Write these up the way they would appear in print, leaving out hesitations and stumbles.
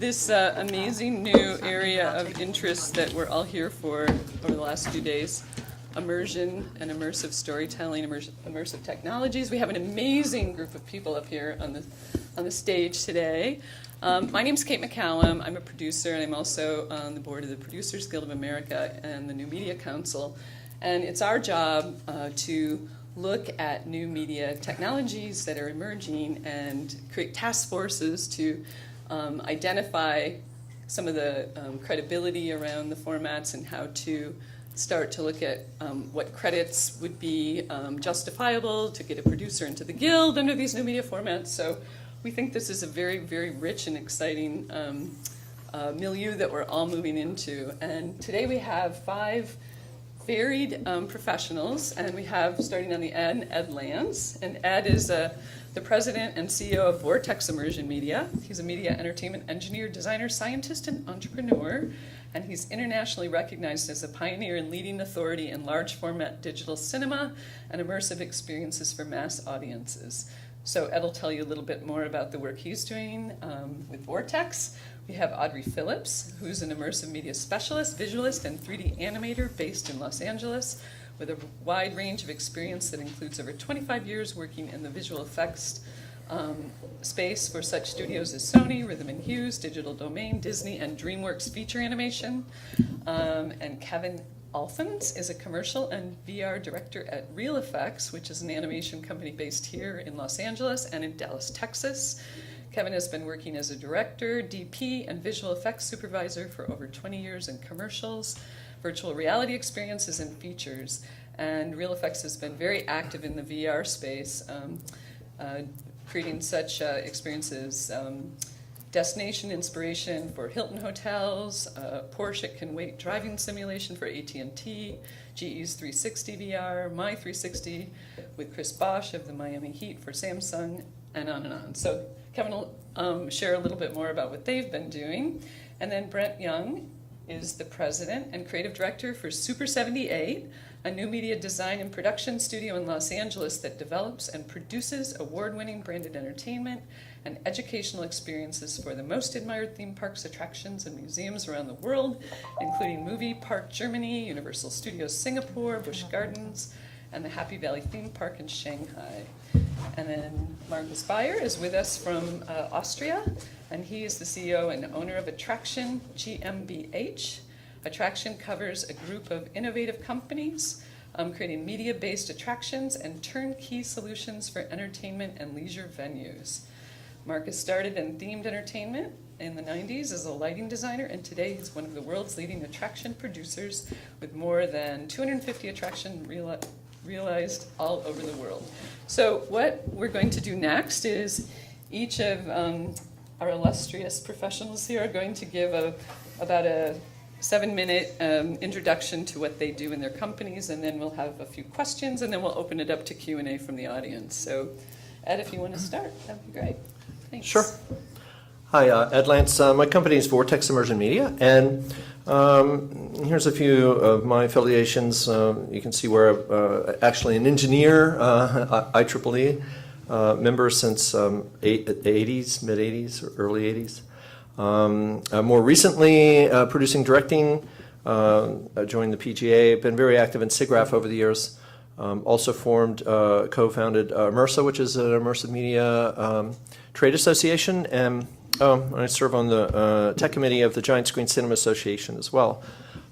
this amazing new area of interest that we're all here for over the last few days, immersion and immersive storytelling, immersive technologies. We have an amazing group of people up here on the stage today. My name's Kate McCallum. I'm a producer, and I'm also on the board of the Producers Guild of America and the New Media Council. And it's our job to look at new media technologies that are emerging and create task forces to identify some of the credibility around the formats and how to start to look at what credits would be justifiable to get a producer into the guild under these new media formats. So we think this is a very, very rich and exciting milieu that we're all moving into. And today we have 5 varied professionals, and we have, starting on the end, Ed Lance. And Ed is the president and CEO of Vortex Immersion Media. He's a media entertainment engineer, designer, scientist, and entrepreneur. And he's internationally recognized as a pioneer and leading authority in large format digital cinema and immersive experiences for mass audiences. So Ed will tell you a little bit more about the work he's doing with Vortex. We have Audrey Phillips, who's an immersive media specialist, visualist, and 3D animator based in Los Angeles with a wide range of experience that includes over 25 years working in the visual effects space for such studios as Sony, Rhythm and Hughes, Digital Domain, Disney, and DreamWorks feature animation. And Kevin Alphons is a commercial and VR director at Real Effects, which is an animation company based here in Los Angeles and in Dallas, Texas. Kevin has been working as a director, DP, and visual effects supervisor for over 20 years in commercials, virtual reality experiences, and features. And Real Effects has been very active in the VR space, creating such experiences, destination inspiration for Hilton hotels, Porsche Can Wait driving simulation for AT&T, GE's 360 VR, My 360 with Chris Bosch of the Miami Heat for Samsung, and on and on. So Kevin will share a little bit more about what they've been doing. And then Brent Young is the president and creative director for Super 78, a new media design and production studio in Los Angeles that develops and produces award-winning branded entertainment and educational experiences for the most admired theme parks, attractions, and museums around the world, including Movie Park Germany, Universal Studios Singapore, Busch Gardens, and the Happy Valley Theme Park in Shanghai. And then Marcus Bayer is with us from Austria, and he is the CEO and owner of Attraction GmbH. Attraction covers a group of innovative companies creating media-based attractions and turnkey solutions for entertainment and leisure venues. Marcus started in themed entertainment in the 90s as a lighting designer, and today he's one of the world's leading attraction producers with more than 250 attractions realized all over the world. So what we're going to do next is each of our illustrious professionals here are going to give about a 7-minute introduction to what they do in their companies, and then we'll have a few questions, and then we'll open it up to Q&A from the audience. So Ed, if you want to start, that'd be great. Thanks. Sure. Hi, Ed Lance. My company is Vortex Immersion Media, and here's a few of my affiliations. You can see we're actually an engineer, IEEE member since '80s, mid-'80s, or early '80s. More recently, producing, directing, joined the PGA, been very active in SIGGRAPH over the years. Also formed, co-founded Immersive, which is an immersive media trade association, and I serve on the tech committee of the Giant Screen Cinema Association as well.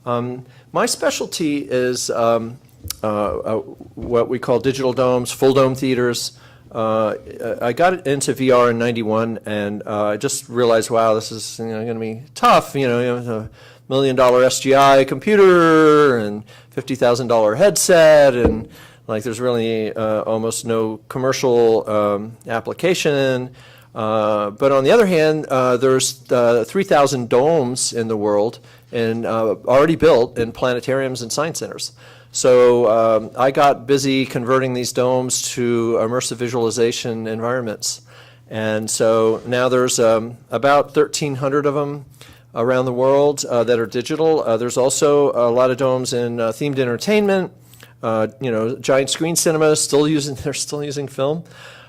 My specialty is what we call digital domes, full dome theaters. I got into VR in '91, and I just realized, wow, this is going to be tough. You have a $1 million SGI computer and $50,000 headset, and like there's really almost no commercial application. But on the other hand, there's 3,000 domes in the world and already built in planetariums and science centers. So I got busy converting these domes to immersive visualization environments. And so now there's about 1,300 of them around the world that are digital. There's also a lot of domes in themed entertainment. Giant screen cinema they're still using film,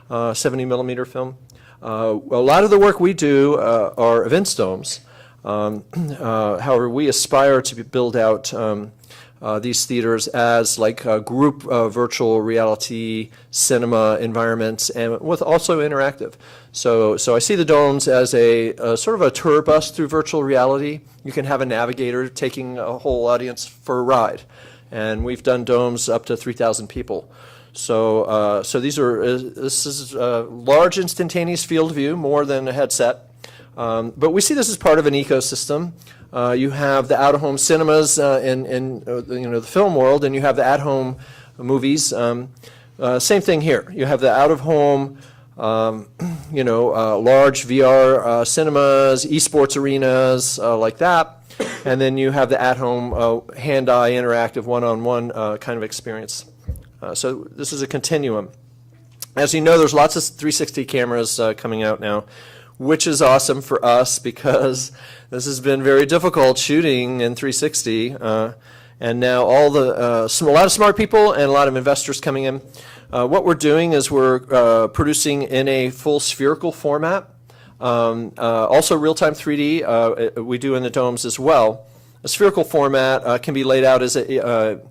70 millimeter film. A lot of the work we do are events domes. However, we aspire to build out these theaters as like group virtual reality cinema environments, and with also interactive. So I see the domes as a sort of a tour bus through virtual reality. You can have a navigator taking a whole audience for a ride, and we've done domes up to 3,000 people. So this is a large instantaneous field of view, more than a headset. But we see this as part of an ecosystem. You have the out-of-home cinemas in the film world, and you have the at-home movies. Same thing here. You have the out-of-home, large VR cinemas, esports arenas, like that, and then you have the at-home hand-eye interactive one-on-one kind of experience. So this is a continuum. As you know, there's lots of 360 cameras coming out now, which is awesome for us because this has been very difficult shooting in 360. And now a lot of smart people and a lot of investors coming in. What we're doing is we're producing in a full spherical format. Also real-time 3D we do in the domes as well. A spherical format can be laid out as a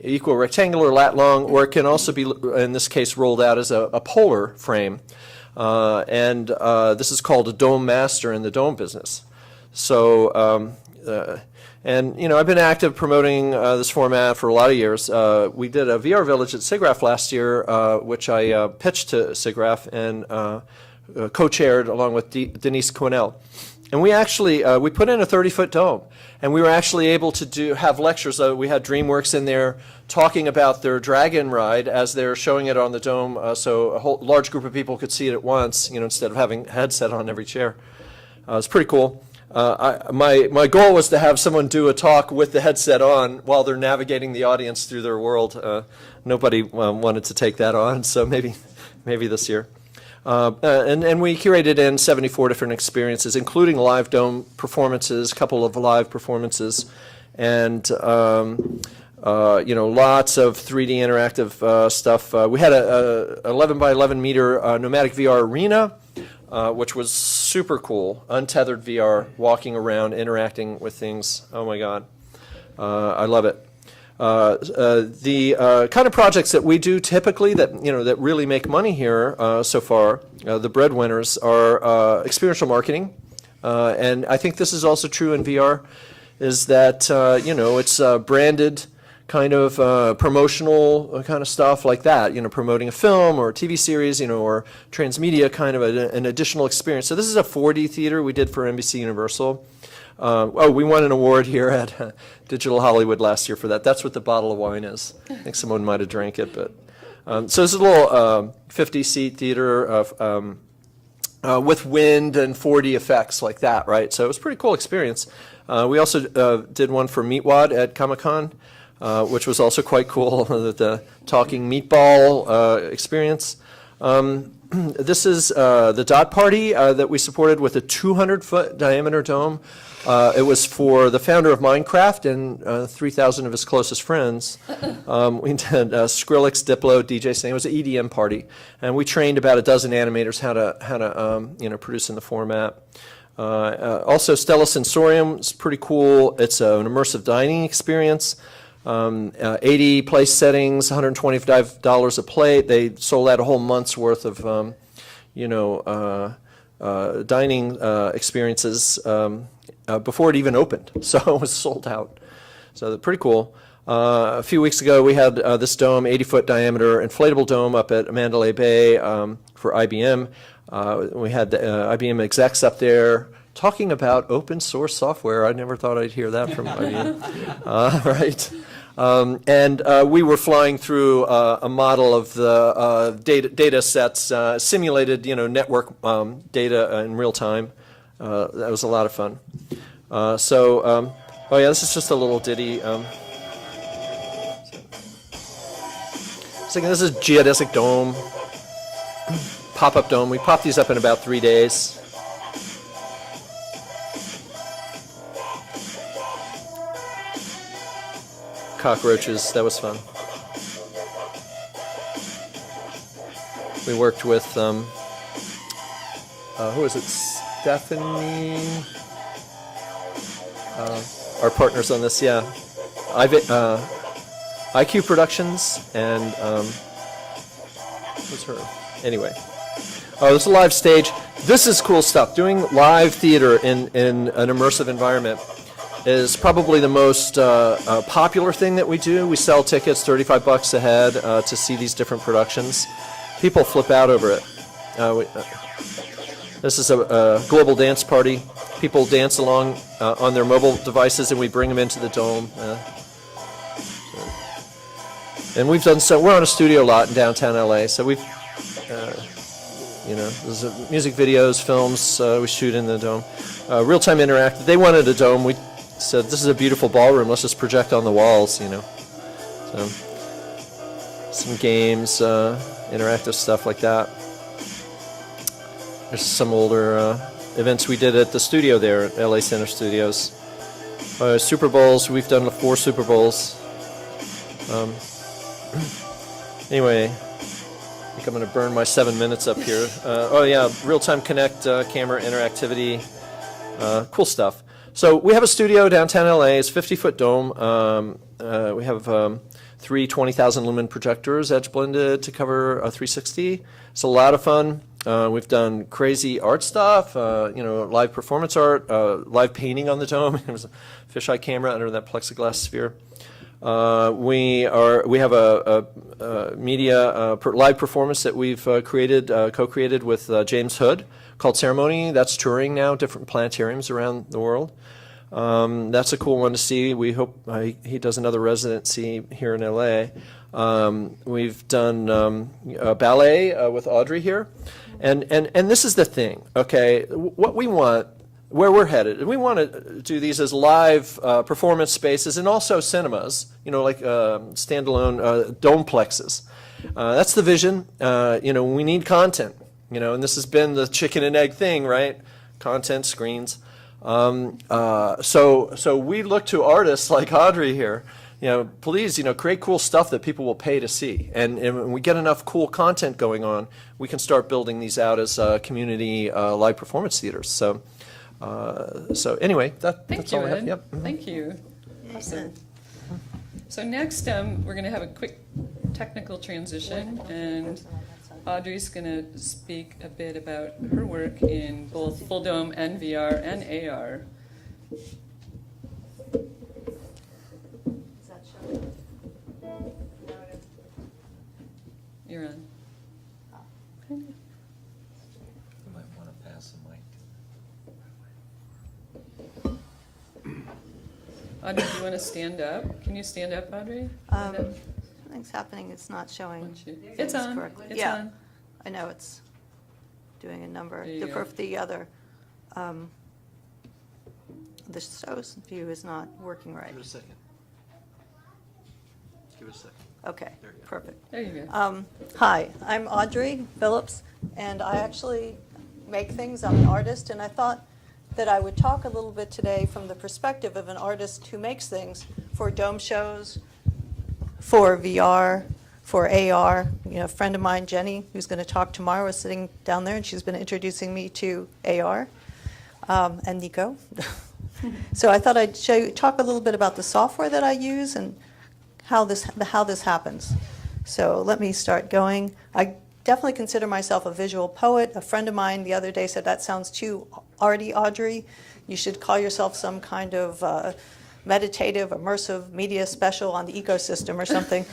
equal rectangular lat long, or it can also be, in this case, rolled out as a polar frame. And this is called a dome master in the dome business. So, I've been active promoting this format for a lot of years. We did a VR Village at SIGGRAPH last year, which I pitched to SIGGRAPH and co-chaired along with Denise Quinnell. And we actually, we put in a 30-foot dome, and we were actually able to have lectures. We had DreamWorks in there talking about their Dragon ride as they're showing it on the dome, so a whole large group of people could see it at once, instead of having a headset on every chair. It's pretty cool. My goal was to have someone do a talk with the headset on while they're navigating the audience through their world. Nobody wanted to take that on, so maybe this year. And we curated in 74 different experiences, including live dome performances, a couple of live performances, and lots of 3D interactive stuff. We had a 11 by 11 meter nomadic VR arena, which was super cool. Untethered VR, walking around, interacting with things. Oh my God, I love it. The kind of projects that we do typically that really make money here so far, the breadwinners are experiential marketing, and I think this is also true in VR, is that it's branded kind of promotional kind of stuff like that, promoting a film or a TV series, or transmedia kind of an additional experience. So this is a 4D theater we did for NBC Universal. We won an award here at Digital Hollywood last year for that. That's what the bottle of wine is. I think someone might have drank it, but so it's a little 50-seat theater of with wind and 4D effects like that, right? So it was a pretty cool experience. We also did one for Meatwad at Comic-Con, which was also quite cool. The talking meatball experience. This is the Dot Party that we supported with a 200-foot diameter dome. It was for the founder of Minecraft and 3,000 of his closest friends. We did Skrillex, Diplo, DJ Snake. It was an EDM party, and we trained about a dozen animators how to produce in the format. Also, Stella Sensorium is pretty cool. It's an immersive dining experience. 80 place settings, $125 a plate. They sold out a whole month's worth of, dining experiences before it even opened. So it was sold out. So pretty cool. A few weeks ago, we had this dome, 80-foot diameter inflatable dome up at Mandalay Bay for IBM. We had the IBM execs up there talking about open source software. I never thought I'd hear that from IBM. Right. And we were flying through a model of the data sets, simulated, network data in real time. That was a lot of fun. This is just a little ditty. So this is geodesic dome, pop-up dome. We popped these up in about 3 days. Cockroaches, that was fun. We worked with who is it? Stephanie, our partners on this, yeah. IQ Productions and what's her? Anyway. Oh, this is a live stage. This is cool stuff. Doing live theater in an immersive environment is probably the most popular thing that we do. We sell tickets, $35 a head, to see these different productions. People flip out over it. This is a global dance party. People dance along on their mobile devices, and we bring them into the dome. And we've done so. We're on a studio lot in downtown LA, so we've, there's music videos, films we shoot in the dome. Real-time interactive. They wanted a dome. We said, this is a beautiful ballroom. Let's just project on the walls, So, some games, interactive stuff like that. There's some older events we did at the studio there at LA Center Studios. Super Bowls. We've done 4 Super Bowls. Anyway, I think I'm going to burn my 7 minutes up here. Real-time Connect, camera interactivity, cool stuff. So we have a studio downtown LA. It's a 50-foot dome. We have 3 20,000 lumen projectors edge blended to cover 360. It's a lot of fun. We've done crazy art stuff, live performance art, live painting on the dome. There's a fisheye camera under that plexiglass sphere. We have a media live performance that we've co-created with James Hood called Ceremony. That's touring now, different planetariums around the world. That's a cool one to see. We hope he does another residency here in LA. We've done a ballet with Audrey here. And this is the thing, okay? What we want, where we're headed, we want to do these as live performance spaces and also cinemas, like standalone domeplexes. That's the vision. We need content, and this has been the chicken and egg thing, right? Content, screens. So we look to artists like Audrey here, please, create cool stuff that people will pay to see. And when we get enough cool content going on, we can start building these out as community live performance theaters. So anyway, that's all I have. Yep. Thank you. Awesome. So next, we're going to have a quick technical transition, and Audrey's going to speak a bit about her work in both full dome and VR and AR. Is that showing? You're on. You might want to pass the mic. Audrey, do you want to stand up? Can you stand up, Audrey? Something's happening. It's not showing. It's on. Correctly. It's yeah, on. I know it's doing a number. There you go. The other, the SOS view is not working right. Give it a second. Give it a second. Okay, There you go. perfect. There you go. Hi, I'm Audrey Phillips, and I actually make things. I'm an artist, and I thought that I would talk a little bit today from the perspective of an artist who makes things for dome shows, for VR, for AR. A friend of mine, Jenny, who's going to talk tomorrow, is sitting down there, and she's been introducing me to AR, and Nico. So I thought I'd talk a little bit about the software that I use and how this happens. So let me start going. I definitely consider myself a visual poet. A friend of mine the other day said, that sounds too arty, Audrey. You should call yourself some kind of meditative, immersive media special on the ecosystem or something.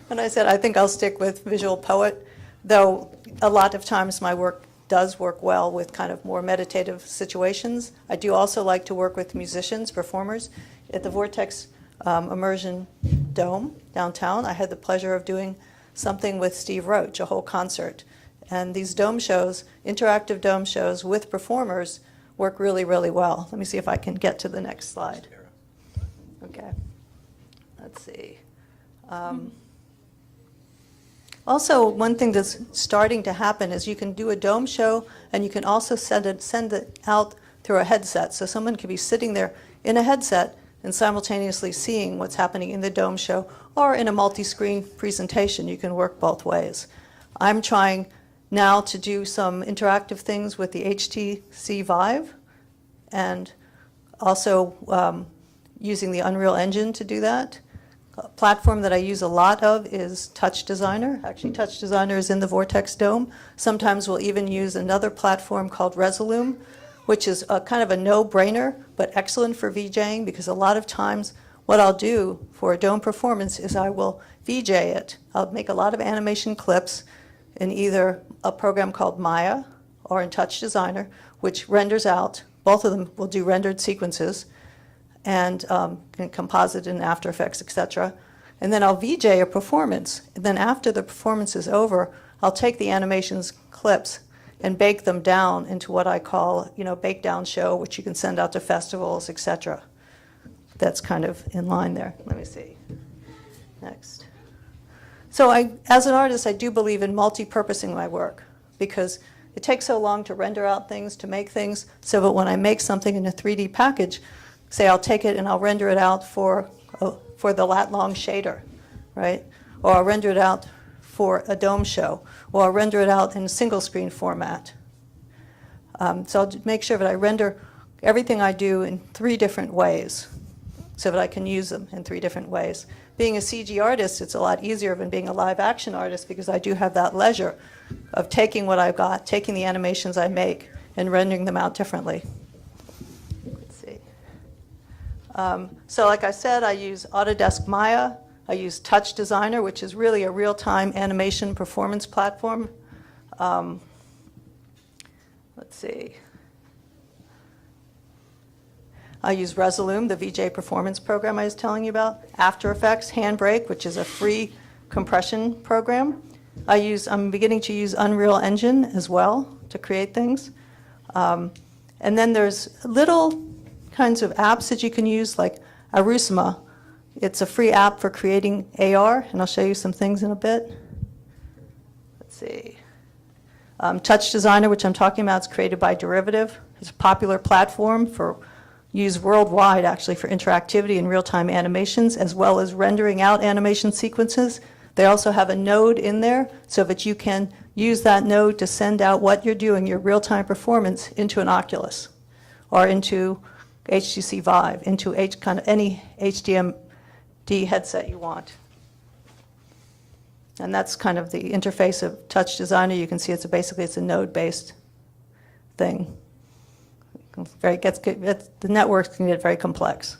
And I said, I think I'll stick with visual poet, though a lot of times my work does work well with kind of more meditative situations. I do also like to work with musicians, performers. At the Vortex Immersion Dome downtown, I had the pleasure of doing something with Steve Roach, a whole concert. And these dome shows, interactive dome shows with performers, work really, really well. Let me see if I can get to the next slide. Okay. Let's see. Also, one thing that's starting to happen is you can do a dome show, and you can also send it out through a headset. So someone could be sitting there in a headset and simultaneously seeing what's happening in the dome show, or in a multi-screen presentation. You can work both ways. I'm trying now to do some interactive things with the HTC Vive, and also using the Unreal Engine to do that. A platform that I use a lot of is Touch Designer. Actually, Touch Designer is in the Vortex Dome. Sometimes we'll even use another platform called Resolume, which is a kind of a no-brainer, but excellent for VJing, because a lot of times what I'll do for a dome performance is I will VJ it. I'll make a lot of animation clips in either a program called Maya or in Touch Designer, which renders out. Both of them will do rendered sequences and can composite in After Effects, etc. And then I'll VJ a performance. And then after the performance is over, I'll take the animations clips and bake them down into what I call, bake down show, which you can send out to festivals, etc. That's kind of in line there. Let me see. Next. So as an artist, I do believe in multi-purposing my work, because it takes so long to render out things, to make things, so that when I make something in a 3D package, say I'll take it and I'll render it out for the lat-long shader, right? Or I'll render it out for a dome show, or I'll render it out in a single screen format. So I'll make sure that I render everything I do in 3 different ways, so that I can use them in 3 different ways. Being a CG artist, it's a lot easier than being a live action artist, because I do have that leisure of taking what I've got, taking the animations I make, and rendering them out differently. Let's see. So like I said, I use Autodesk Maya. I use Touch Designer, which is really a real-time animation performance platform. Let's see. I use Resolume, the VJ performance program I was telling you about. After Effects, Handbrake, which is a free compression program. I'm beginning to use Unreal Engine as well to create things. And then there's little kinds of apps that you can use, like Arusma. It's a free app for creating AR, and I'll show you some things in a bit. Let's see. Touch Designer, which I'm talking about, is created by Derivative. It's a popular platform used worldwide, actually, for interactivity and real-time animations, as well as rendering out animation sequences. They also have a node in there so that you can use that node to send out what you're doing, your real-time performance, into an Oculus or into HTC Vive, into kind of any HDMD headset you want. And that's kind of the interface of Touch Designer. You can see basically it's a node-based thing. The networks can get very complex.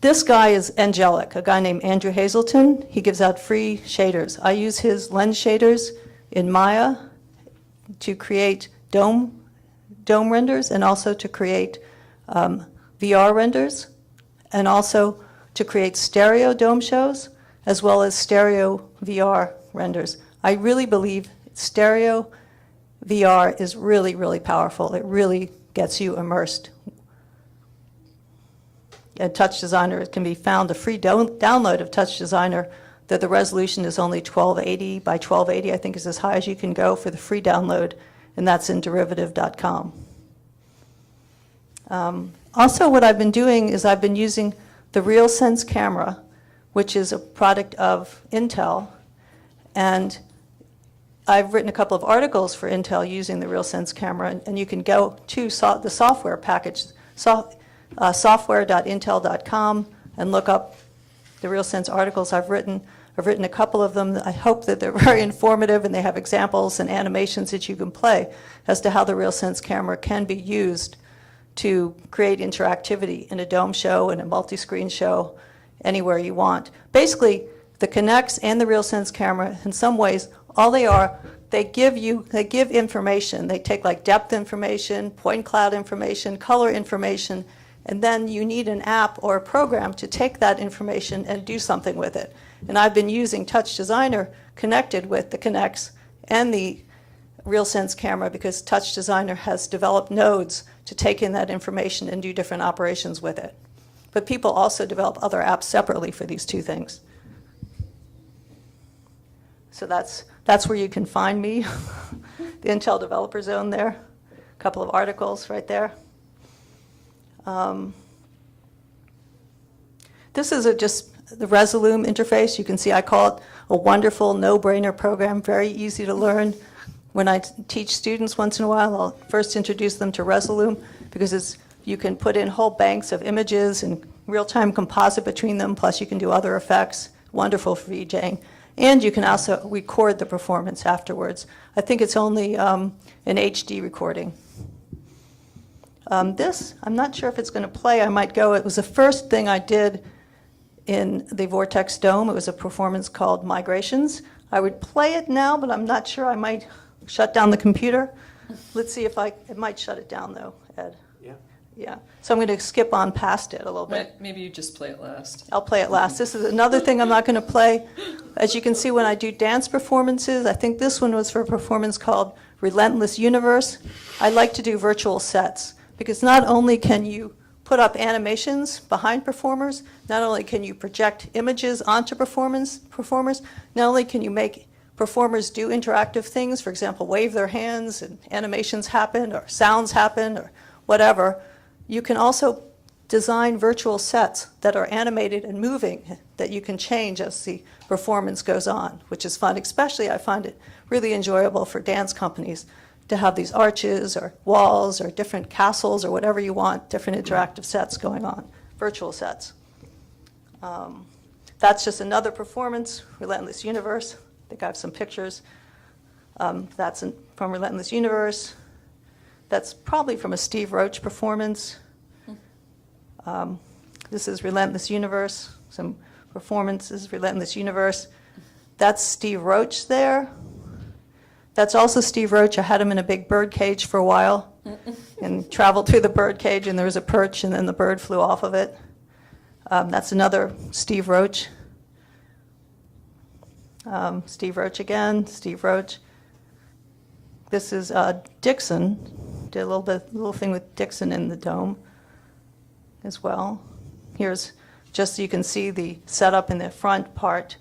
This guy is angelic, a guy named Andrew Hazelton. He gives out free shaders. I use his lens shaders in Maya to create dome renders, and also to create VR renders, and also to create stereo dome shows, as well as stereo VR renders. I really believe stereo VR is really, really powerful. It really gets you immersed. And Touch Designer, it can be found, a free download of Touch Designer, that the resolution is only 1280 by 1280, I think is as high as you can go for the free download, and that's in derivative.com. Also, what I've been doing is I've been using the RealSense camera, which is a product of Intel, and I've written a couple of articles for Intel using the RealSense camera, and you can go to the software package, software.intel.com, and look up the RealSense articles I've written. I've written a couple of them. I hope that they're very informative, and they have examples and animations that you can play as to how the RealSense camera can be used to create interactivity in a dome show, in a multi-screen show, anywhere you want. Basically, the Kinects and the RealSense camera, in some ways, all they are, they give information. They take like depth information, point cloud information, color information, and then you need an app or a program to take that information and do something with it. And I've been using Touch Designer connected with the Kinects and the RealSense camera, because Touch Designer has developed nodes to take in that information and do different operations with it. But people also develop other apps separately for these two things. So that's where you can find me, the Intel Developer Zone there. A couple of articles right there. This is just the Resolume interface. You can see I call it a wonderful no-brainer program, very easy to learn. When I teach students once in a while, I'll first introduce them to Resolume because you can put in whole banks of images and real-time composite between them, plus you can do other effects. Wonderful for VJing. And you can also record the performance afterwards. I think it's only an HD recording. This, I'm not sure if it's going to play. I might go. It was the first thing I did in the Vortex Dome. It was a performance called Migrations. I would play it now, but I'm not sure. I might shut down the computer. Let's see if it might shut it down, though, Ed. Yeah. So I'm going to skip on past it a little bit. Maybe you just play it last. I'll play it last. This is another thing I'm not going to play. As you can see, when I do dance performances, I think this one was for a performance called Relentless Universe. I like to do virtual sets because not only can you put up animations behind performers, not only can you project images onto performers, not only can you make performers do interactive things, for example, wave their hands and animations happen or sounds happen or whatever, you can also design virtual sets that are animated and moving that you can change as the performance goes on, which is fun. Especially I find it really enjoyable for dance companies to have these arches or walls or different castles or whatever you want, different interactive sets going on, virtual sets. That's just another performance, Relentless Universe. I think I have some pictures. That's from Relentless Universe. That's probably from a Steve Roach performance. This is Relentless Universe, some performances, Relentless Universe. That's Steve Roach there. That's also Steve Roach. I had him in a big bird cage for a while and traveled through the bird cage, and there was a perch, and then the bird flew off of it. That's another Steve Roach. Steve Roach again, Steve Roach. This is Dixon. Did a little thing with Dixon in the dome as well. Here's just so you can see the setup in the front part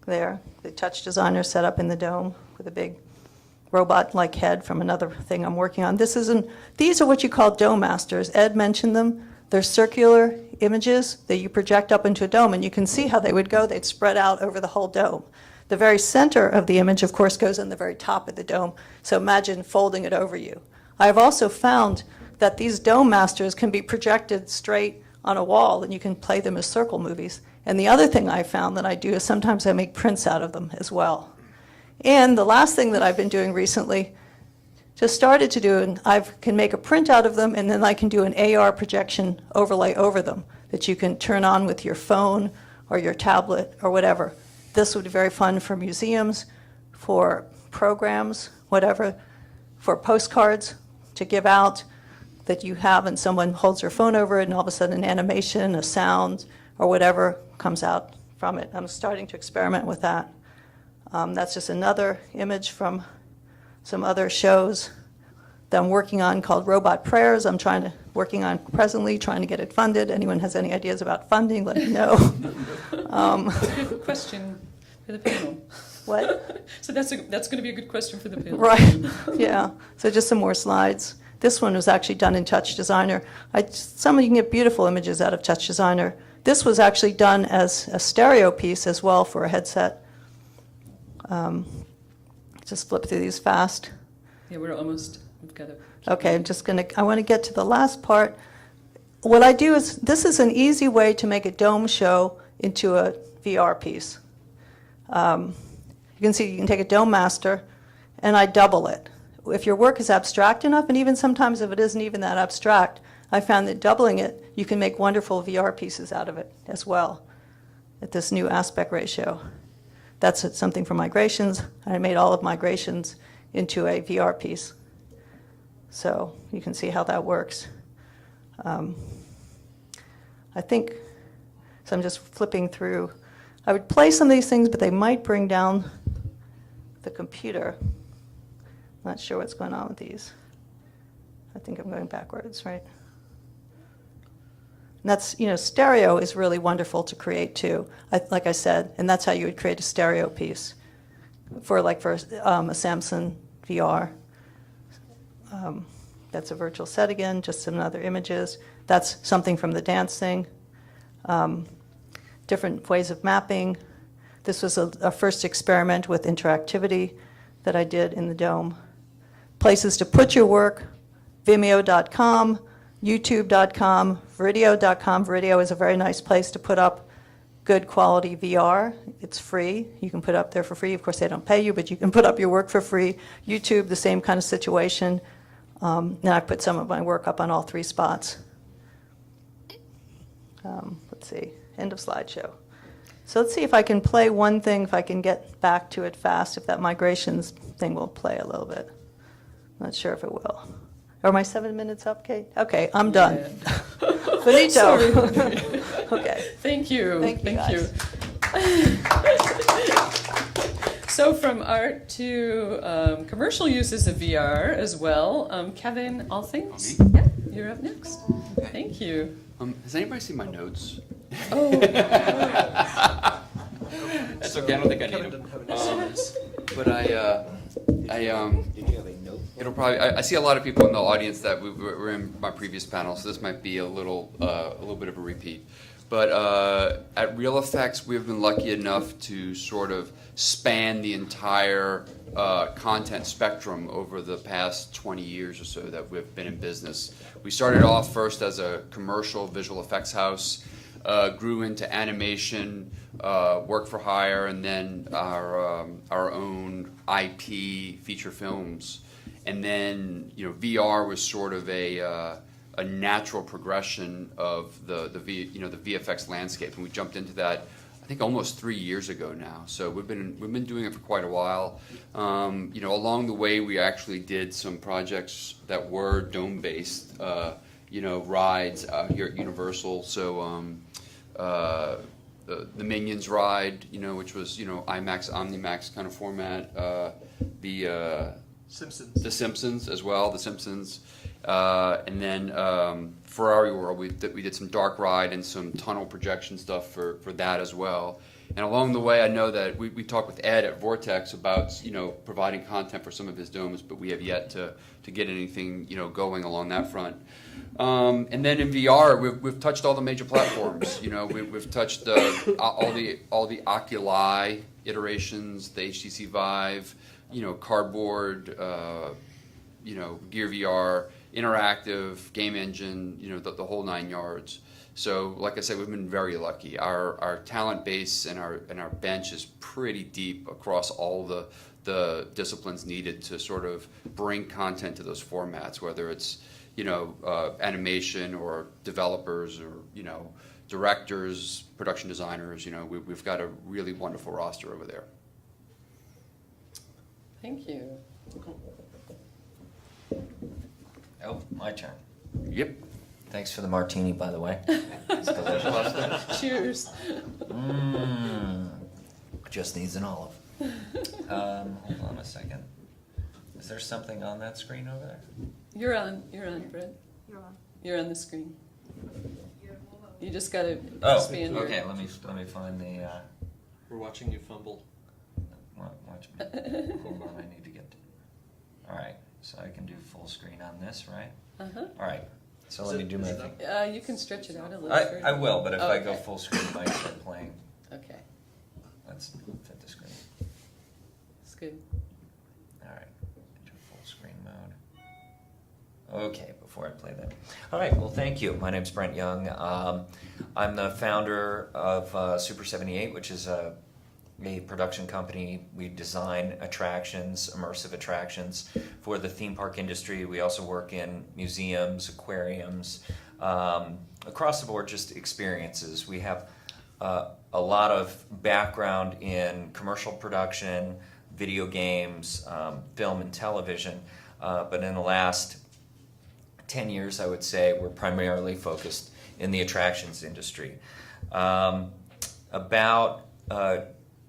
there. The touch designer set up in the dome with a big robot-like head from another thing I'm working on. These are what you call dome masters. Ed mentioned them. They're circular images that you project up into a dome, and you can see how they would go. They'd spread out over the whole dome. The very center of the image, of course, goes on the very top of the dome. So imagine folding it over you. I've also found that these dome masters can be projected straight on a wall, and you can play them as circle movies. And the other thing I found that I do is sometimes I make prints out of them as well. And the last thing that I've been doing recently, just started to do, and I can make a print out of them, and then I can do an AR projection overlay over them that you can turn on with your phone or your tablet or whatever. This would be very fun for museums, for programs, whatever, for postcards to give out that you have, and someone holds their phone over it, and all of a sudden an animation, a sound, or whatever comes out from it. I'm starting to experiment with that. That's just another image from some other shows that I'm working on called Robot Prayers. I'm working on presently, trying to get it funded. Anyone has any ideas about funding, let me know. Good question for the panel. What? So that's going to be a good question for the panel. Right, yeah. So just some more slides. This one was actually done in Touch Designer. You can get beautiful images out of Touch Designer. This was actually done as a stereo piece as well for a headset. Just flip through these fast. Yeah, we've got to. Okay, I want to get to the last part. What I do is, this is an easy way to make a dome show into a VR piece. You can see you can take a dome master and I double it. If your work is abstract enough, and even sometimes if it isn't even that abstract, I found that doubling it, you can make wonderful VR pieces out of it as well at this new aspect ratio. That's something for migrations. I made all of migrations into a VR piece. So you can see how that works. I think, so I'm just flipping through. I would play some of these things, but they might bring down the computer. Not sure what's going on with these. I think I'm going backwards, right? And that's, stereo is really wonderful to create too, like I said, and that's how you would create a stereo piece for a Samsung VR. That's a virtual set again, just some other images. That's something from the dance thing. Different ways of mapping. This was a first experiment with interactivity that I did in the Dome. Places to put your work, Vimeo.com, YouTube.com, Video.com. Video is a very nice place to put up good quality VR. It's free. You can put it up there for free. Of course, they don't pay you, but you can put up your work for free. YouTube, the same kind of situation. And I put some of my work up on all 3 spots. Let's see, end of slideshow. So let's see if I can play one thing, if I can get back to it fast, if that migrations thing will play a little bit. Not sure if it will. Are my 7 minutes up, Kate? Okay, I'm done. Finito. Sorry. Okay. Thank you. Thank you, guys. So from art to commercial uses of VR as well. Kevin, all things? Me? Yeah, you're up next. Thank you. Has anybody seen my notes? Oh, That's okay. I don't think I need them. But it'll probably. I see a lot of people in the audience that were in my previous panel, so this might be a little bit of a repeat. But at Real Effects, we've been lucky enough to sort of span the entire content spectrum over the past 20 years or so that we've been in business. We started off first as a commercial visual effects house, grew into animation, work for hire, and then our own IP feature films. And then VR was sort of a natural progression of the VFX landscape, and we jumped into that I think almost 3 years ago now. So we've been doing it for quite a while. Along the way we actually did some projects that were dome based, rides here at Universal. So the Minions ride, which was IMAX, OmniMax kind of format. The Simpsons as well. The Simpsons. And then Ferrari World, we did some dark ride and some tunnel projection stuff for that as well. And along the way, I know that we talked with Ed at Vortex about providing content for some of his domes, but we have yet to get anything going along that front. And then in VR, we've touched all the major platforms. We've touched all the Oculi iterations, the HTC Vive, Cardboard, Gear VR, interactive, game engine, the whole 9 yards. So, like I said, we've been very lucky. Our talent base and our bench is pretty deep across all the disciplines needed to sort of bring content to those formats, whether it's animation or developers or directors, production designers. We've got a really wonderful roster over there. thank you. Oh, my turn. Yep. Thanks for the martini, by the way. It's delicious. Cheers. Just needs an olive. Hold on a second. Is there something on that screen over there? You're on, Brett. You're on the screen. You just gotta expand your... Okay. Let me find the. We're watching you fumble. Watch me. Hold on. I need to get. All right. So I can do full screen on this, right? Uh-huh. All right. So let me do my thing. You can stretch it out a little further. I will, but if I go Okay. full screen, it might start playing. Okay, Let's fit the screen. that's good. All right, into full screen mode. Okay, before I play that. All right, well, thank you. My name's Brent Young. I'm the founder of Super 78, which is a production company. We design attractions, immersive attractions for the theme park industry. We also work in museums, aquariums, across the board, just experiences. We have a lot of background in commercial production, video games, film and television, but in the last 10 years, I would say, we're primarily focused in the attractions industry. About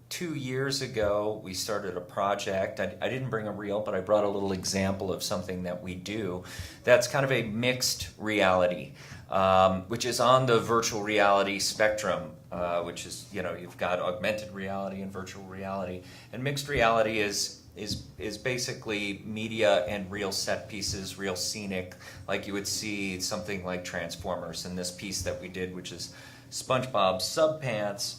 2 years ago, we started a project. I didn't bring a reel, but I brought a little example of something that we do that's kind of a mixed reality, which is on the virtual reality spectrum, which is, you've got augmented reality and virtual reality. And mixed reality is basically media and real set pieces, real scenic, like you would see something like Transformers in this piece that we did, which is SpongeBob Subpants.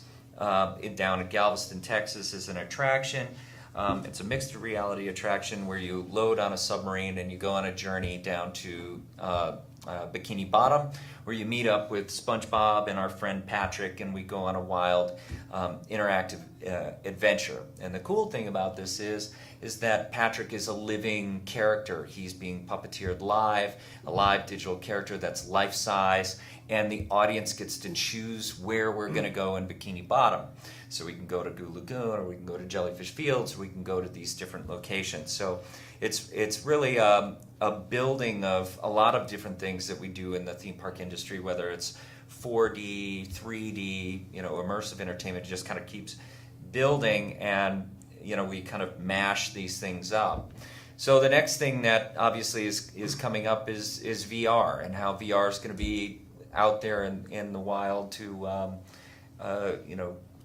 down in Galveston, Texas, is an attraction. It's a mixed reality attraction where you load on a submarine and you go on a journey down to Bikini Bottom, where you meet up with SpongeBob and our friend Patrick, and we go on a wild interactive adventure. And the cool thing about this is that Patrick is a living character. He's being puppeteered live, a live digital character that's life-size, and the audience gets to choose where we're going to go in Bikini Bottom. So we can go to Goo Lagoon, or we can go to Jellyfish Fields, or we can go to these different locations. So it's really a building of a lot of different things that we do in the theme park industry, whether it's 4D, 3D, immersive entertainment. It just kind of keeps building, and we kind of mash these things up. So the next thing that obviously is coming up is VR, and how VR is going to be out there in the wild to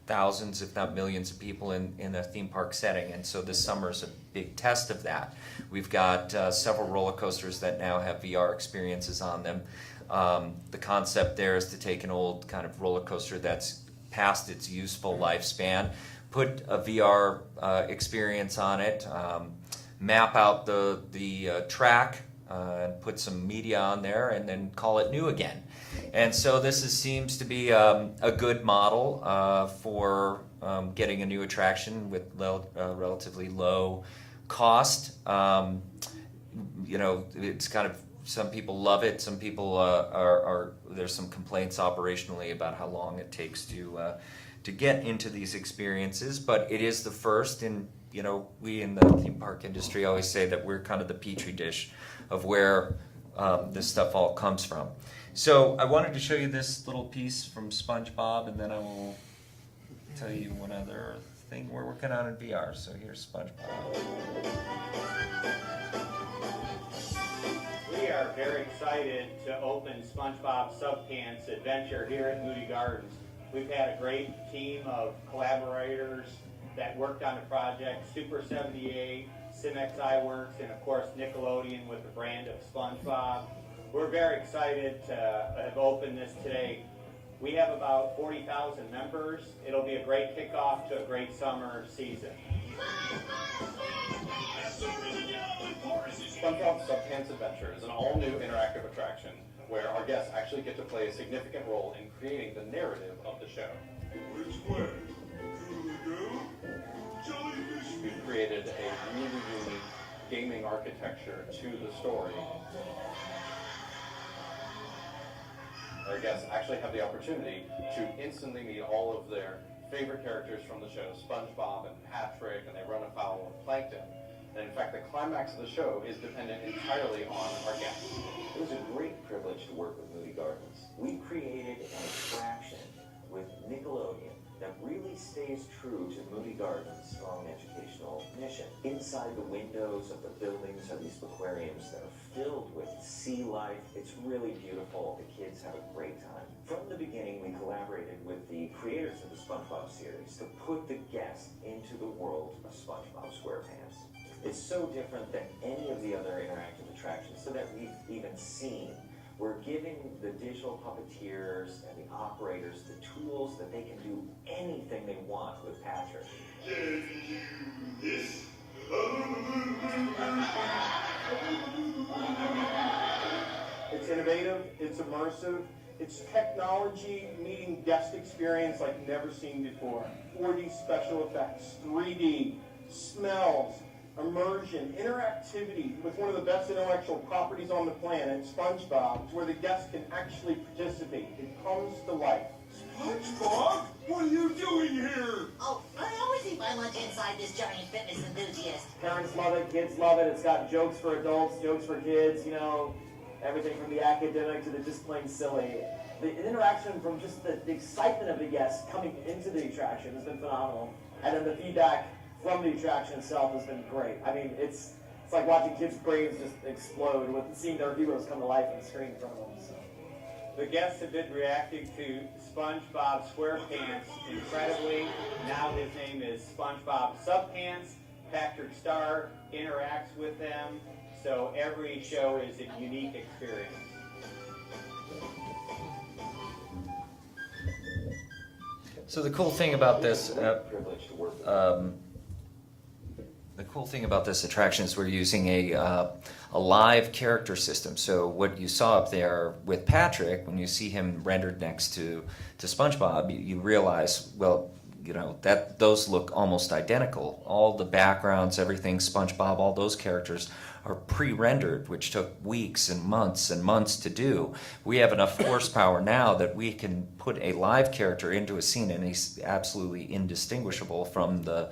thousands, if not millions, of people in a theme park setting. And so this summer is a big test of that. We've got several roller coasters that now have VR experiences on them. The concept there is to take an old kind of roller coaster that's past its useful lifespan, put a VR experience on it, map out the track, and put some media on there, and then call it new again. And so this seems to be a good model for getting a new attraction with relatively low cost. It's kind of, some people love it. Some people are there's some complaints operationally about how long it takes to get into these experiences. But it is the first, and we in the theme park industry always say that we're kind of the petri dish of where this stuff all comes from. So I wanted to show you this little piece from SpongeBob, and then I will tell you one other thing we're working on in VR. So here's SpongeBob. We are very excited to open SpongeBob SubPants Adventure here at Moody Gardens. We've had a great team of collaborators that worked on the project, Super 78, SimX iWorks, and of course Nickelodeon with the brand of SpongeBob. We're very excited to have opened this today. We have about 40,000 members. It'll be a great kickoff to a great summer season. SpongeBob SubPants Adventure is an all-new interactive attraction where our guests actually get to play a significant role in creating the narrative of the show. Which way? Jellyfish. We've created a really unique gaming architecture to the story. Our guests actually have the opportunity to instantly meet all of their favorite characters from the show, SpongeBob and Patrick, and they run afoul of Plankton. And in fact, the climax of the show is dependent entirely on our guests. It was a great privilege to work with Moody Gardens. We created an attraction with Nickelodeon that really stays true to Moody Gardens' strong educational mission. Inside the windows of the buildings are these aquariums that are filled with sea life. It's really beautiful. The kids have a great time. From the beginning, we collaborated with the creators of the SpongeBob series to put the guests into the world of SpongeBob SquarePants. It's so different than any of the other interactive attractions so that we've even seen. We're giving the digital puppeteers and the operators the tools that they can do anything they want with Patrick. Can you do this? It's innovative, it's immersive, it's technology meeting guest experience like never seen before. 4D special effects, 3D, smells, immersion, interactivity with one of the best intellectual properties on the planet, SpongeBob, where the guests can actually participate. It comes to life. SpongeBob, what are you doing here? Oh, I always eat my lunch inside this giant fitness enthusiast. Parents love it, kids love it. It's got jokes for adults, jokes for kids, everything from the academic to the just plain silly. The interaction from just the excitement of the guests coming into the attraction has been phenomenal. And then the feedback from the attraction itself has been great. I mean, it's like watching kids' brains just explode with seeing their heroes come to life on the screen in front of them. So. The guests have been reacting to SpongeBob SquarePants incredibly. Now his name is SpongeBob SubPants. Patrick Star interacts with them, so every show is a unique experience. So the cool thing about this, Privileged to work with the cool thing about this attraction is we're using a live character system. So what you saw up there with Patrick, when you see him rendered next to SpongeBob, you realize, well, you know, that those look almost identical. All the backgrounds, everything, SpongeBob, all those characters are pre-rendered, which took weeks and months to do. We have enough horsepower now that we can put a live character into a scene and he's absolutely indistinguishable from the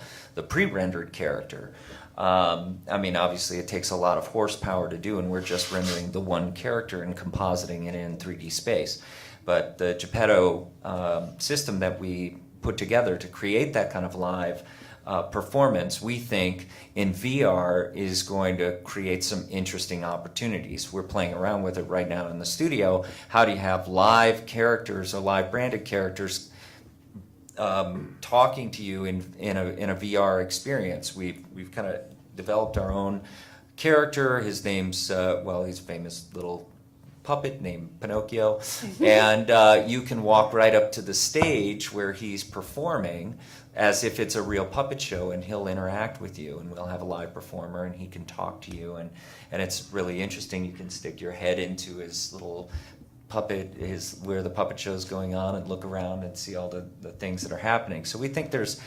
pre-rendered character. I mean, obviously it takes a lot of horsepower to do, and we're just rendering the one character and compositing it in 3D space. But the Geppetto system that we put together to create that kind of live performance, we think in VR is going to create some interesting opportunities. We're playing around with it right now in the studio. How do you have live characters or live branded characters talking to you in a VR experience? We've kind of developed our own character. His name's he's a famous little puppet named Pinocchio, and you can walk right up to the stage where he's performing as if it's a real puppet show, and he'll interact with you, and we'll have a live performer and he can talk to you, and it's really interesting. You can stick your head into his little puppet, where the puppet show is going on, and look around and see all the things that are happening. So we think there's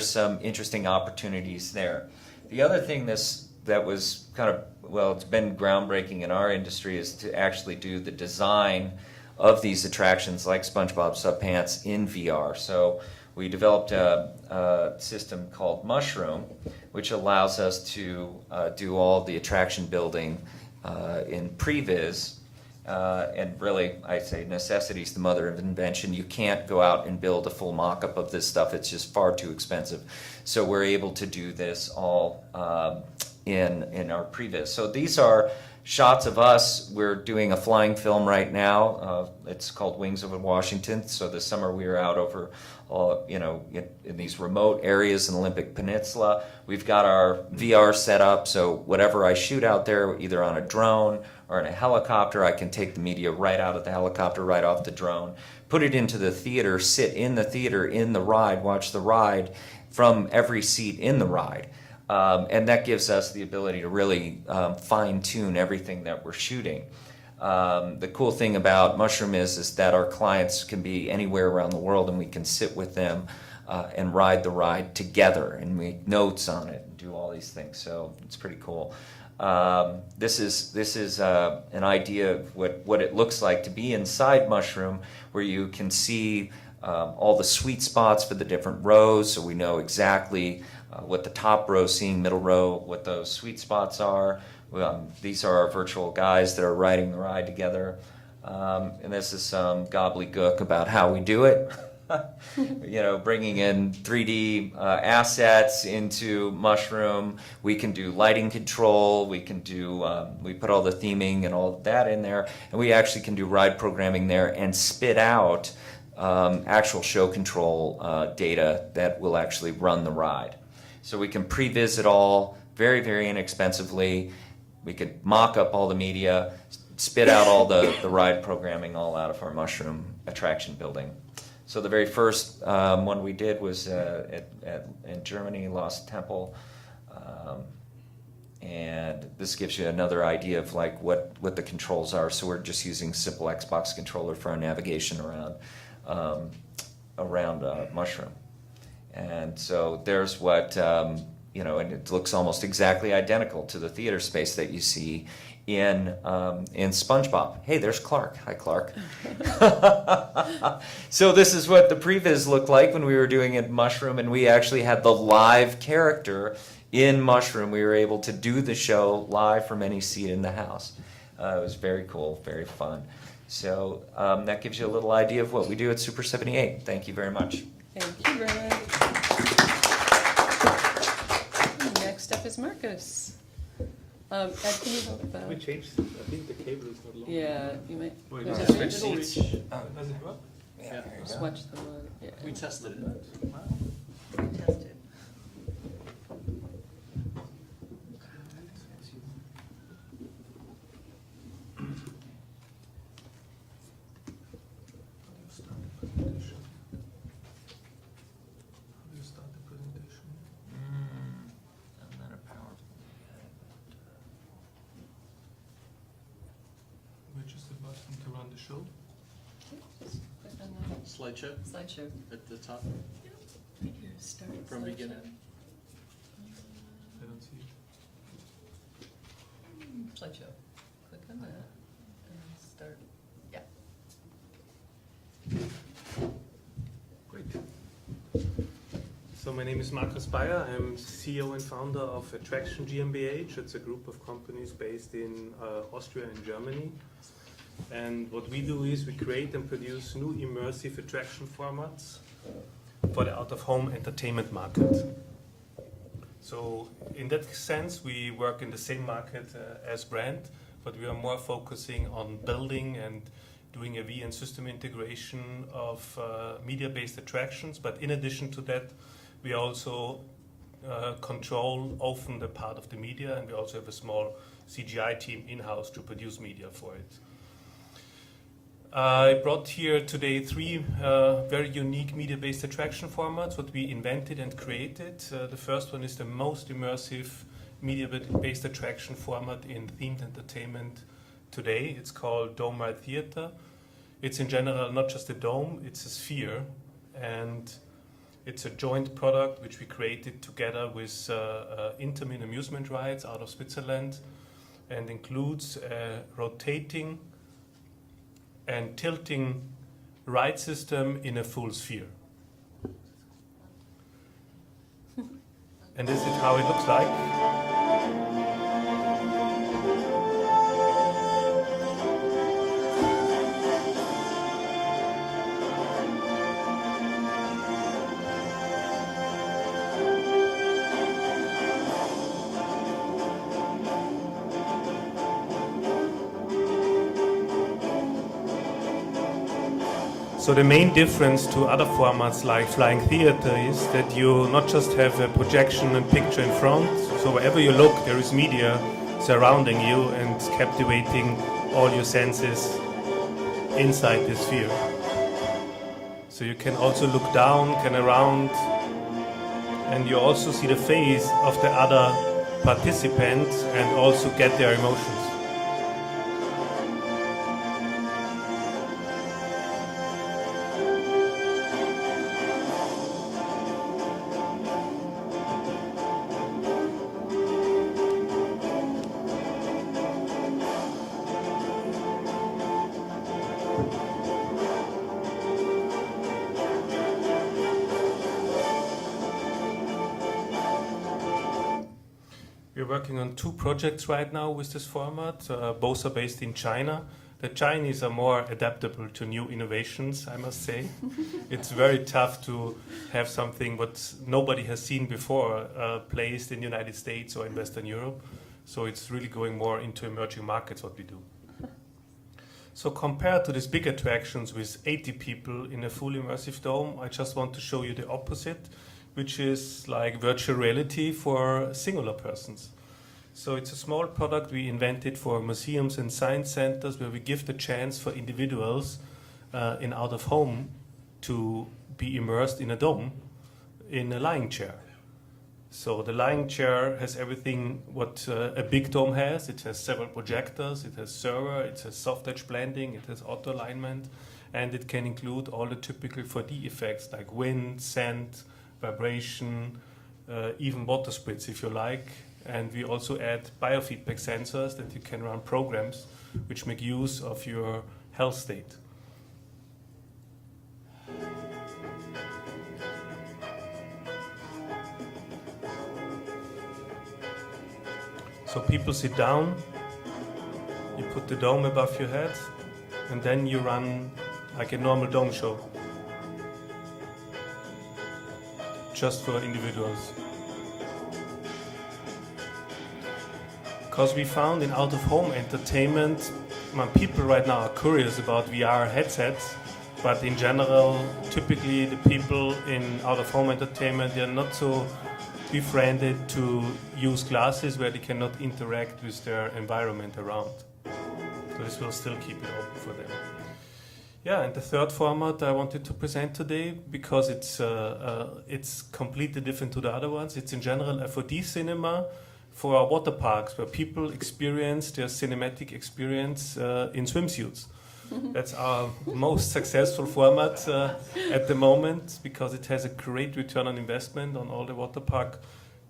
some interesting opportunities there. The other thing that was kind of, well, it's been groundbreaking in our industry, is to actually do the design of these attractions like SpongeBob SquarePants in VR. So we developed a system called Mushroom, which allows us to do all the attraction building in previs. And really, I say necessity is the mother of invention. You can't go out and build a full mock-up of this stuff. It's just far too expensive. So we're able to do this all in our previs. So these are shots of us. We're doing a flying film right now. It's called Wings Over Washington. So this summer we were out over, in these remote areas in the Olympic Peninsula. We've got our VR set up, so whatever I shoot out there, either on a drone or in a helicopter, I can take the media right out of the helicopter, right off the drone, put it into the theater, sit in the theater, in the ride, watch the ride from every seat in the ride. And that gives us the ability to really fine-tune everything that we're shooting. The cool thing about Mushroom is that our clients can be anywhere around the world, and we can sit with them and ride the ride together and make notes on it and do all these things. So it's pretty cool. This is an idea of what it looks like to be inside Mushroom, where you can see all the sweet spots for the different rows, so we know exactly what the top row seeing, middle row, what those sweet spots are. These are our virtual guys that are riding the ride together. And this is some gobbledygook about how we do it. Bringing in 3D assets into Mushroom. We can do lighting control. We can do, we put all the theming and all of that in there. And we actually can do ride programming there and spit out actual show control data that will actually run the ride. So we can previs it all very, very inexpensively. We could mock up all the media, spit out all the ride programming all out of our Mushroom attraction building. So the very first one we did was in Germany, Lost Temple. And this gives you another idea of like what the controls are. So we're just using simple Xbox controller for our navigation around Mushroom. And so there's what, and it looks almost exactly identical to the theater space that you see in SpongeBob. Hey, there's Clark. Hi, Clark. So this is what the previs looked like when we were doing it in Mushroom, and we actually had the live character in Mushroom. We were able to do the show live from any seat in the house. It was very cool, very fun. So that gives you a little idea of what we do at Super 78. Thank you very much. Thank you, Brian. Next up is Marcus. Ed, can you help? We changed. I think the cable is not long. Yeah, you might. Wait, There's just a switch middle seats. reach. Does it work? Yeah, there you Just go. watch the one. Yeah. We tested it. Wow. We tested. button to run the show. Just click on the Slideshow slideshow. at the top. Right here, start From slideshow. beginning. I don't see it. Slideshow. Click on that and then start. Yeah. Great. So my name is Markus Bayer. I'm CEO and founder of Attraction GmbH. It's a group of companies based in Austria and Germany. And what we do is we create and produce new immersive attraction formats for the out-of-home entertainment market. So in that sense, we work in the same market as brand, but we are more focusing on building and doing AV and system integration of media-based attractions. But in addition to that, we also control often the part of the media, and we also have a small CGI team in-house to produce media for it. I brought here today three very unique media-based attraction formats, what we invented and created. The first one is the most immersive media-based attraction format in themed entertainment today. It's called Dome Ride Theater. It's in general not just a dome, it's a sphere, and it's a joint product which we created together with Intermin Amusement Rides out of Switzerland, and includes a rotating and tilting ride system in a full sphere. And this is how it looks like. So the main difference to other formats like Flying Theater is that you not just have a projection and picture in front, so wherever you look there is media surrounding you and captivating all your senses inside the sphere. So you can also look down, can around, and you also see the face of the other participants and also get their emotions. We're working on two projects right now with this format. Both are based in China. The Chinese are more adaptable to new innovations, I must say. It's very tough to have something what nobody has seen before placed in the United States or in Western Europe. So it's really going more into emerging markets, what we do. So compared to these big attractions with 80 people in a full immersive dome, I just want to show you the opposite, which is like virtual reality for singular persons. So it's a small product we invented for museums and science centers where we give the chance for individuals in out of home to be immersed in a dome in a lying chair. So the lying chair has everything what a big dome has. It has several projectors, it has server, it has soft edge blending, it has auto alignment, and it can include all the typical 4D effects like wind, sand, vibration, even water splits if you like. And we also add biofeedback sensors that you can run programs which make use of your health state. So people sit down, you put the dome above your head, and then you run like a normal dome show. Just for individuals. Because we found in out-of-home entertainment, people right now are curious about VR headsets, but in general, typically the people in out-of-home entertainment, they're not so befriended to use glasses where they cannot interact with their environment around. So this will still keep it open for them. Yeah, and the third format I wanted to present today, because it's completely different to the other ones. It's in general a 4D cinema for our water parks where people experience their cinematic experience in swimsuits. That's our most successful format at the moment because it has a great return on investment on all the water park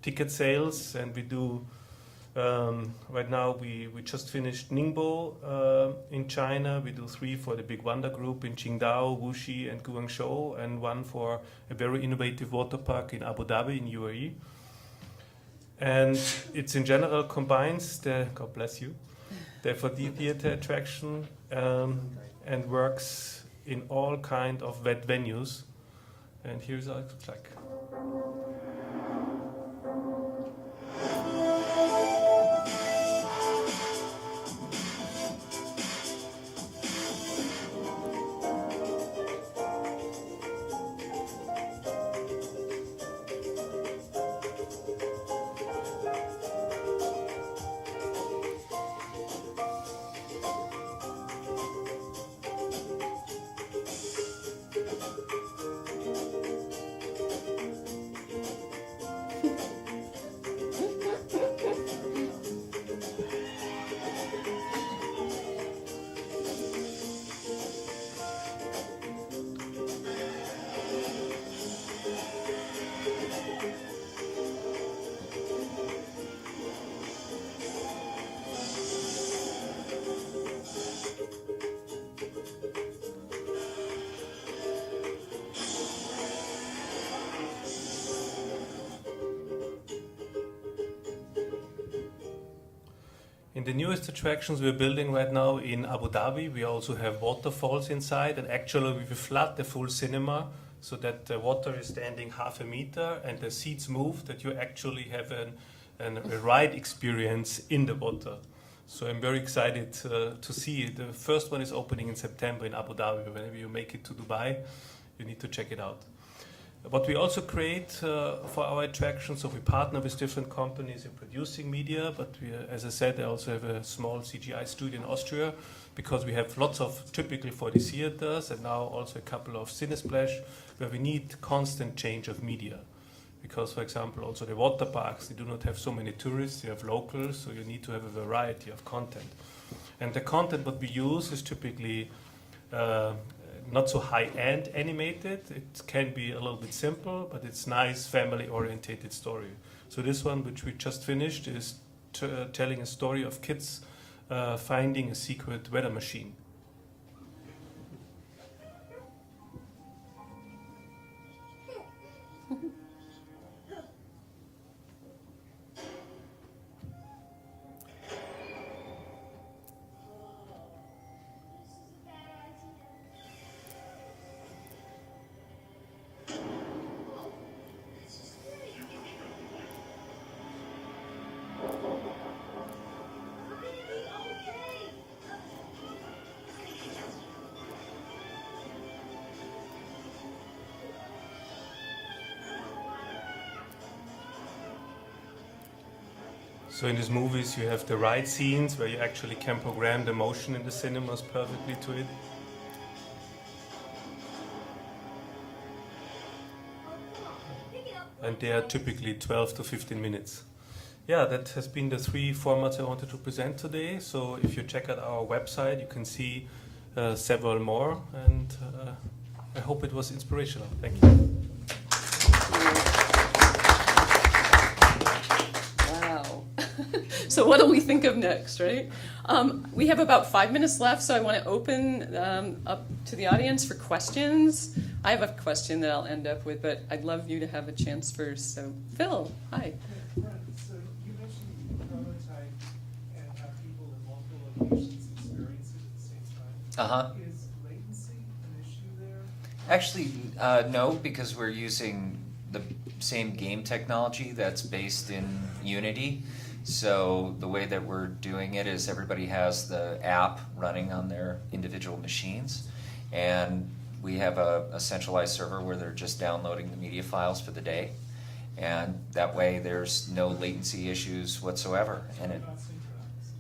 ticket sales. And we do, right now we just finished Ningbo in China. We do 3 for the Big Wonder Group in Qingdao, Wuxi and Guangzhou, and 1 for a very innovative water park in Abu Dhabi in UAE. And it's in general combines the, God bless you, the 4D theater attraction and works in all kind of wet venues. And here's how it looks like. In the newest attractions we're building right now in Abu Dhabi, we also have waterfalls inside, and actually we flood the full cinema so that the water is standing half a meter and the seats move, that you actually have a ride experience in the water. So I'm very excited to see it. The first one is opening in September in Abu Dhabi. Whenever you make it to Dubai, you need to check it out. What we also create for our attractions, so we partner with different companies in producing media, but we, as I said, I also have a small CGI studio in Austria because we have lots of typical 4D theaters and now also a couple of Cinesplash where we need constant change of media. Because, for example, also the water parks, they do not have so many tourists, you have locals, so you need to have a variety of content. And the content what we use is typically not so high-end animated. It can be a little bit simple, but it's nice family-orientated story. So this one, which we just finished, is telling a story of kids finding a secret weather machine. So in these movies you have the ride scenes where you actually can program the motion in the cinemas perfectly to it. And they are typically 12 to 15 minutes. Yeah, that has been the 3 formats I wanted to present today. So if you check out our website, you can see several more. And I hope it was inspirational. Thank you. So what do we think of next, right? We have about 5 minutes left, so I want to open up to the audience for questions. I have a question that I'll end up with, but I'd love you to have a chance first. So, Phil, hi. So you mentioned you prototype and have people in multiple locations experience it at the same time. Is latency an issue there? Actually, no, because we're using the same game technology that's based in Unity. So the way that we're doing it is everybody has the app running on their individual machines, and we have a centralized server where they're just downloading the media files for the day, and that way there's no latency issues whatsoever. And it, not synchronized.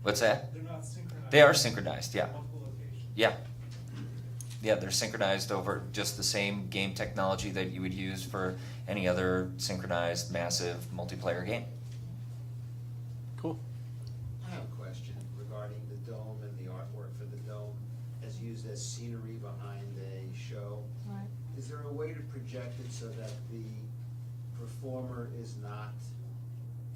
what's that? They're not synchronized. They are synchronized, yeah. Multiple locations. Yeah. Yeah, they're synchronized over just the same game technology that you would use for any other synchronized massive multiplayer game. dome and the artwork for the dome as used as scenery behind a show. Right. Is there a way to project it so that the performer is not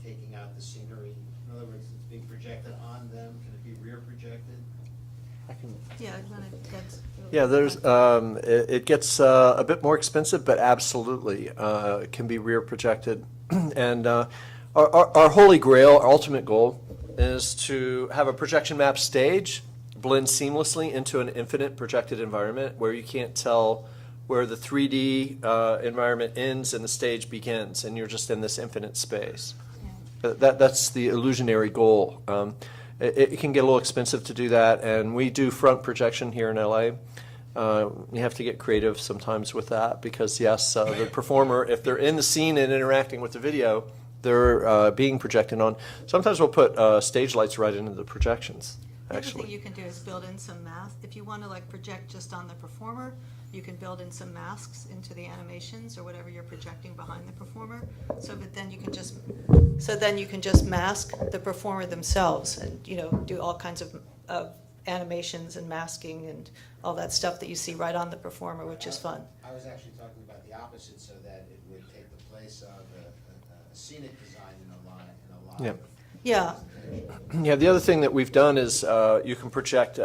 taking out the scenery? In other words, it's being projected on them. Can it be rear projected? Yeah, when it gets. Yeah, there's, it gets a bit more expensive, but absolutely, it can be rear projected. And our holy grail, our ultimate goal, is to have a projection map stage blend seamlessly into an infinite projected environment where you can't tell where the 3D environment ends and the stage begins, and you're just in this infinite space. That's the illusionary goal. It can get a little expensive to do that, and we do front projection here in LA. You have to get creative sometimes with that because, yes, the performer, if they're in the scene and interacting with the video, they're being projected on. Sometimes we'll put stage lights right into the projections, The other actually. thing you can do is build in some masks. If you want to like project just on the performer, you can build in some masks into the animations or whatever you're projecting behind the performer. So then you can just mask the performer themselves and do all kinds of animations and masking and all that stuff that you see right on the performer, which is fun. I was actually talking about the opposite, so that it would take the place of a scenic design in a live. Yeah. Yeah, the other thing that we've done is you can project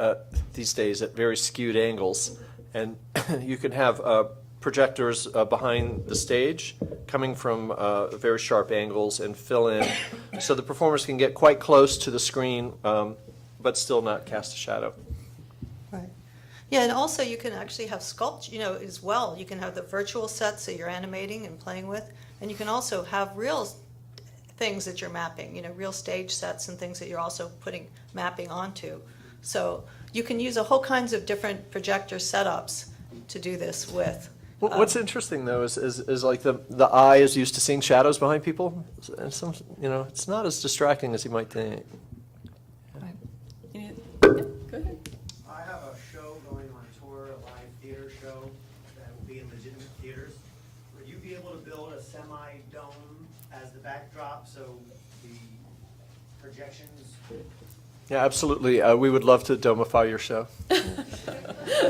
these days at very skewed angles, and you can have projectors behind the stage coming from very sharp angles and fill in so the performers can get quite close to the screen but still not cast a shadow. Right. Yeah, and also you can actually have sculpture, as well. You can have the virtual sets that you're animating and playing with, and you can also have real things that you're mapping, real stage sets and things that you're also mapping onto. So you can use a whole kinds of different projector setups to do this with. What's interesting though is like the eye is used to seeing shadows behind people, and it's not as distracting as you might think. Go ahead. I have a show going on tour, a live theater show that will be in legitimate theaters. Would you be able to build a semi-dome as the backdrop so the projections? Yeah, absolutely. We would love to domify your show.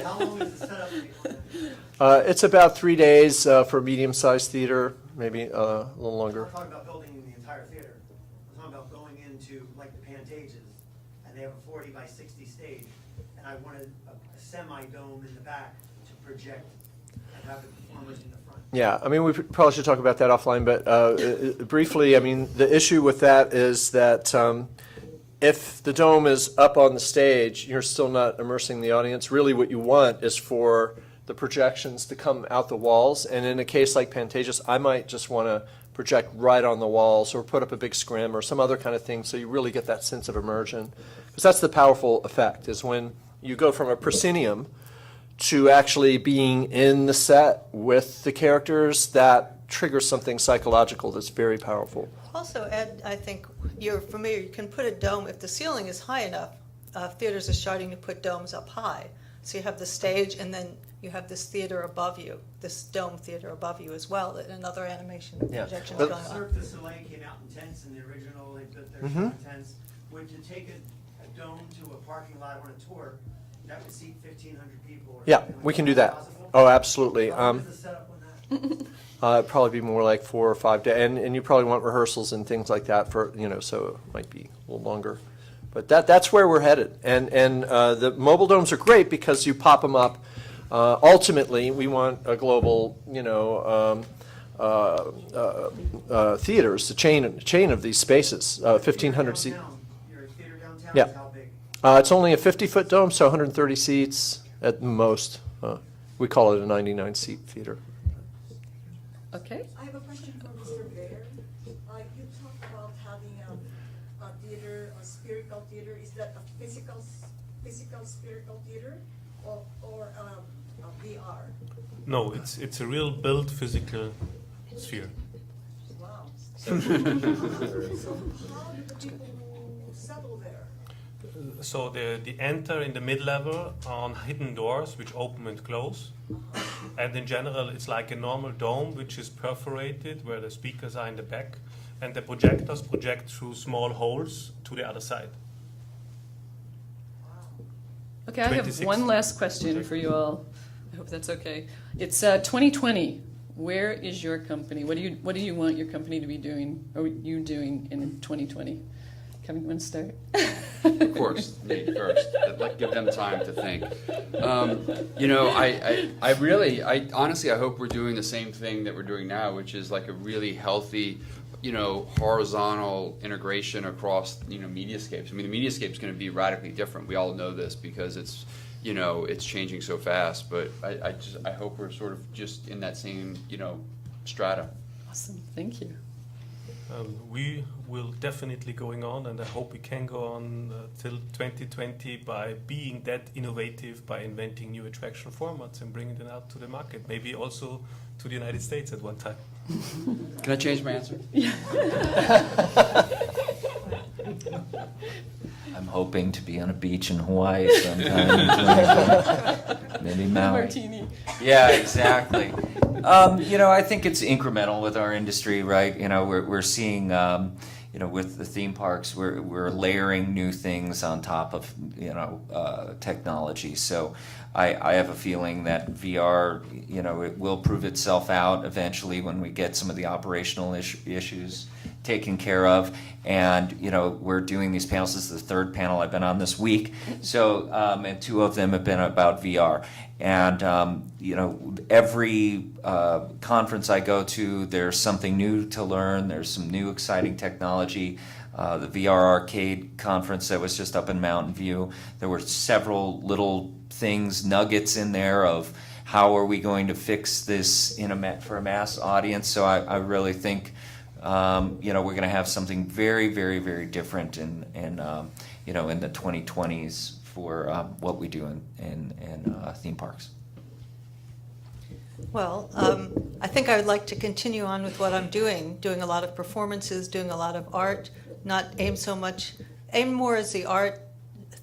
How long is the setup? It's about 3 days for a medium-sized theater, maybe a little longer. I'm talking about building the entire theater. I'm talking about going into like the Pantages, and they have a 40 by 60 stage, and I wanted a semi-dome in the back to project and have the performers in the front. Yeah, I mean, we probably should talk about that offline, but briefly, I mean, the issue with that is that if the dome is up on the stage, you're still not immersing the audience. Really what you want is for the projections to come out the walls, and in a case like Pantages, I might just want to project right on the walls or put up a big scrim or some other kind of thing so you really get that sense of immersion. Because that's the powerful effect, is when you go from a proscenium to actually being in the set with the characters, that triggers something psychological that's very powerful. Also, Ed, I think you're familiar, you can put a dome, if the ceiling is high enough, theaters are starting to put domes up high. So you have the stage and then you have this theater above you, this dome theater above you as well, and another animation projection going on. Cirque du Soleil came out in tents in the original, they built their show in tents. Would you take a dome to a parking lot on a tour, that would seat 1,500 people? Or Yeah, something like we can that? do that. Possible? Oh, absolutely. What is the setup on that? It'd probably be more like 4 or 5 days, and you probably want rehearsals and things like that for, so it might be a little longer. But that's where we're headed. And the mobile domes are great because you pop them up. Ultimately, we want a global, theaters, the chain of these spaces, 1,500 seats. Your theater downtown Yeah. is how big? It's only a 50-foot dome, so 130 seats at most. We call it a 99-seat theater. Okay. I have a question for Mr. Baer. You talked about having a theater, a spherical theater. Is that a physical spherical theater or a VR? No, it's a real built physical sphere. Wow. So how do the people settle there? So they enter in the mid-level on hidden doors which open and close. And in general, it's like a normal dome which is perforated where the speakers are in the back. And the projectors project through small holes to the other side. Okay, I have 26 one last question project. for you all. I hope that's okay. It's 2020. Where is your company? What do you want your company to be doing, or you doing in 2020? Kevin, you want to start? Of course, me first. Let give them time to think. You know, I really, honestly, I hope we're doing the same thing that we're doing now, which is like a really healthy, you know, horizontal integration across, you know, mediascapes. I mean, the mediascape is going to be radically different. We all know this because it's, you know, it's changing so fast. But I hope we're sort of just in that same, you know, strata. Awesome, thank you. We will definitely going on, and I hope we can go on till 2020 by being that innovative, by inventing new attraction formats and bringing them out to the market, maybe also to the United States at one time. Can I change my answer? I'm hoping to be on a beach in Hawaii sometime in 2020. Maybe Maui. Martini. Yeah, exactly. You know, I think it's incremental with our industry, right? You know, we're seeing, you know, with the theme parks, we're layering new things on top of, you know, technology. So I have a feeling that VR, you know, it will prove itself out eventually when we get some of the operational issues taken care of. And, you know, we're doing these panels. This is the third panel I've been on this week. So, and two of them have been about VR. And, you know, every conference I go to, there's something new to learn. There's some new exciting technology. The VR Arcade conference that was just up in Mountain View, there were several little things, nuggets in there of how are we going to fix this for a mass audience. So I really think, you know, we're going to have something very, very, very different in you know, in the 2020s for what we do in theme parks. Well, I think I would like to continue on with what I'm doing a lot of performances, doing a lot of art, not aim more as the art,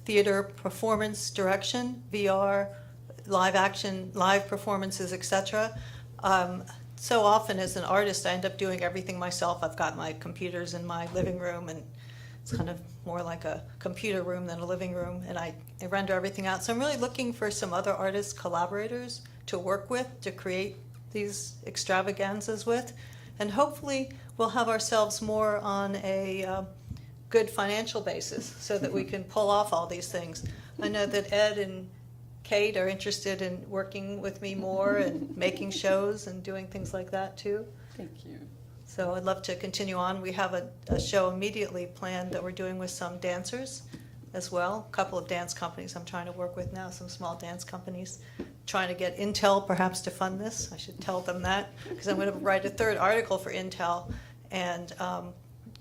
theater, performance direction, VR, live action, live performances, etc. So often as an artist, I end up doing everything myself. I've got my computers in my living room, and it's kind of more like a computer room than a living room, and I render everything out. So I'm really looking for some other artists, collaborators to work with, to create these extravaganzas with, and hopefully we'll have ourselves more on a good financial basis so that we can pull off all these things. I know that Ed and Kate are interested in working with me more and making shows and doing things like that too. Thank you. So I'd love to continue on. We have a show immediately planned that we're doing with some dancers as well. A couple of dance companies I'm trying to work with now, some small dance companies. Trying to get Intel perhaps to fund this. I should tell them that, because I'm going to write a third article for Intel and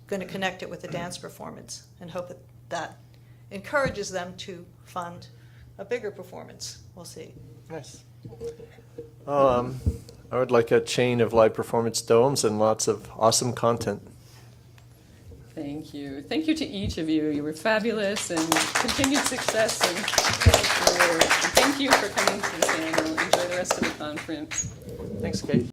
going to connect it with a dance performance and hope that that encourages them to fund a bigger performance. We'll see. Nice. I would like a chain of live performance domes and lots of awesome content. Thank you. Thank you to each of you. You were fabulous, and continued success. And thank you for coming to the panel. Enjoy the rest of the conference. Thanks, Kate.